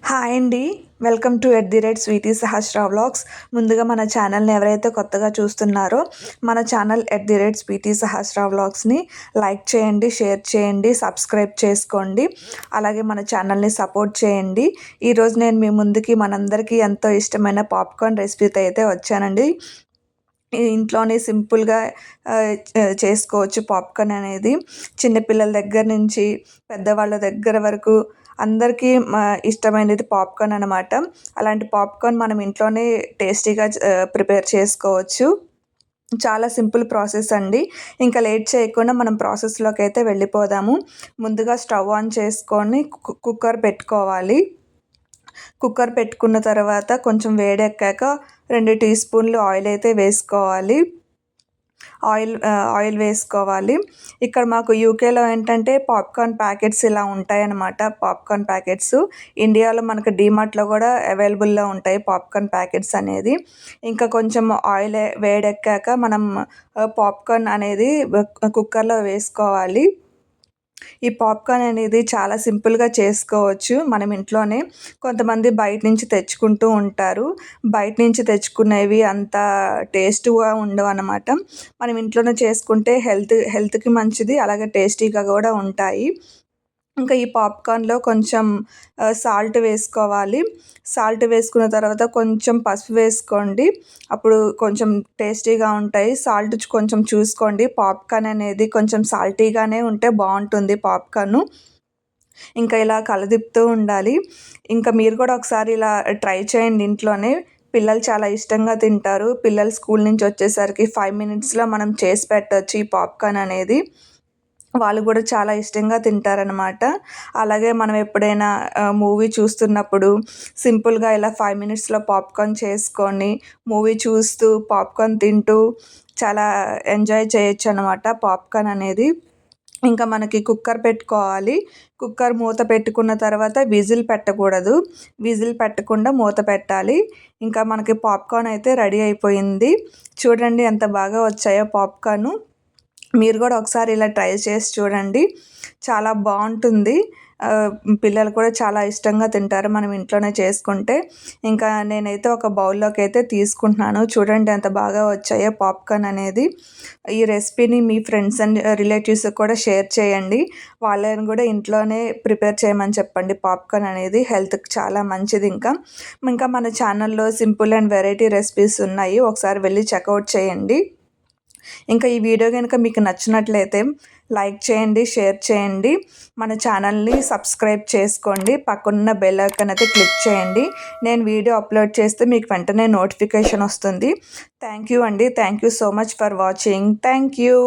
Hi అండి. Welcome to @Sweety Sahasra vlogs. ముందుగా మన ఛానల్ని ఎవరైతే కొత్తగా చూస్తున్నారో మన ఛానల్ స్వీటీ సహస్ర వ్లాగ్స్ని లైక్ చేయండి, షేర్ చేయండి, సబ్స్క్రైబ్ చేసుకోండి. అలాగే మన ఛానల్ని సపోర్ట్ చేయండి. ఈరోజు నేను మీ ముందుకి మనందరికీ ఎంతో ఇష్టమైన పాప్కార్న్ రెసిపీతో అయితే వచ్చానండి. ఇంట్లోనే సింపుల్గా చేసుకోవచ్చు పాప్కార్న్ అనేది. చిన్నపిల్లల దగ్గర నుంచి పెద్దవాళ్ళ దగ్గర వరకు అందరికీ ఇష్టమైనది పాప్కార్న్ అనమాట. అలాంటి పాప్కార్న్ మనం ఇంట్లోనే టేస్టీగా ప్రిపేర్ చేసుకోవచ్చు. చాలా సింపుల్ ప్రాసెస్ అండి. ఇంకా లేట్ చేయకుండా మనం ప్రాసెస్లోకి అయితే వెళ్ళిపోదాము. ముందుగా స్టవ్ ఆన్ చేసుకొని కుక్కర్ పెట్టుకోవాలి. కుక్కర్ పెట్టుకున్న తర్వాత కొంచెం వేడెక్కాక 2 టీ స్పూన్లు ఆయిల్ అయితే వేసుకోవాలి. ఆయిల్ వేసుకోవాలి. ఇక్కడ మాకు యూకేలో ఏంటంటే పాప్కార్న్ ప్యాకెట్స్ ఇలా ఉంటాయన్నమాట. పాప్కార్న్ ప్యాకెట్స్ ఇండియాలో మనకు డీమార్ట్లో కూడా అవైలబుల్లో ఉంటాయి పాప్కార్న్ ప్యాకెట్స్ అనేది. ఇంకా కొంచెం ఆయిల్ వేడెక్కాక మనం పాప్కార్న్ అనేది కుక్కర్లో వేసుకోవాలి. ఈ పాప్కార్న్ అనేది చాలా సింపుల్గా చేసుకోవచ్చు మనం ఇంట్లోనే. కొంతమంది బయట నుంచి తెచ్చుకుంటూ ఉంటారు. బయట నుంచి తెచ్చుకునేవి అంత టేస్ట్గా ఉండవు అన్నమాట. మనం ఇంట్లోనే చేసుకుంటే హెల్త్కి మంచిది, అలాగే టేస్టీగా కూడా ఉంటాయి. ఇంకా ఈ పాప్కార్న్లో కొంచెం సాల్ట్ వేసుకోవాలి. సాల్ట్ వేసుకున్న తర్వాత కొంచెం పసుపు వేసుకోండి. అప్పుడు కొంచెం టేస్టీగా ఉంటాయి. సాల్ట్ కొంచెం చూసుకోండి. పాప్కార్న్ అనేది కొంచెం సాల్టీగానే ఉంటే బాగుంటుంది పాప్కార్ను. ఇంకా ఇలా కలదిప్పుతూ ఉండాలి. ఇంకా మీరు కూడా ఒకసారి ఇలా ట్రై చేయండి ఇంట్లోనే. పిల్లలు చాలా ఇష్టంగా తింటారు. పిల్లలు స్కూల్ నుంచి వచ్చేసరికి 5 మినిట్స్లో మనం చేసి పెట్టవచ్చు ఈ పాప్కార్న్ అనేది. వాళ్ళు కూడా చాలా ఇష్టంగా తింటారనమాట. అలాగే మనం ఎప్పుడైనా మూవీ చూస్తున్నప్పుడు సింపుల్గా ఇలా 5 మినిట్స్లో పాప్కార్న్ చేసుకొని మూవీ చూస్తూ పాప్కార్న్ తింటూ చాలా ఎంజాయ్ చేయొచ్చు అనమాట పాప్కార్న్ అనేది. ఇంకా మనకి కుక్కర్ పెట్టుకోవాలి. కుక్కర్ మూత పెట్టుకున్న తర్వాత విజిల్ పెట్టకూడదు. విజిల్ పెట్టకుండా మూత పెట్టాలి. ఇంకా మనకి పాప్కార్న్ అయితే రెడీ అయిపోయింది. చూడండి ఎంత బాగా వచ్చాయో పాప్కార్ను. మీరు కూడా ఒకసారి ఇలా ట్రై చేసి చూడండి. చాలా బాగుంటుంది. పిల్లలు కూడా చాలా ఇష్టంగా తింటారు మనం ఇంట్లోనే చేసుకుంటే. ఇంకా నేనైతే ఒక బౌల్లోకి అయితే తీసుకుంటున్నాను. చూడండి ఎంత బాగా వచ్చాయో పాప్కార్న్ అనేది. ఈ రెసిపీని మీ ఫ్రెండ్స్ అండ్ రిలేటివ్స్కి కూడా షేర్ చేయండి. వాళ్ళని కూడా ఇంట్లోనే ప్రిపేర్ చేయమని చెప్పండి. పాప్కార్న్ అనేది హెల్త్కి చాలా మంచిది. ఇంకా మన ఛానల్లో సింపుల్ అండ్ వెరైటీ రెసిపీస్ ఉన్నాయి. ఒకసారి వెళ్ళి చెక్అవుట్ చేయండి. ఇంకా ఈ వీడియో కనుక మీకు నచ్చినట్లయితే లైక్ చేయండి, షేర్ చేయండి. మన ఛానల్ని సబ్స్క్రైబ్ చేసుకోండి. పక్కనున్న బెల్ ఐకాన్ అయితే క్లిక్ చేయండి. నేను వీడియో అప్లోడ్ చేస్తే మీకు వెంటనే నోటిఫికేషన్ వస్తుంది. థ్యాంక్ యూ అండి. Thank you so much for watching. Thank you.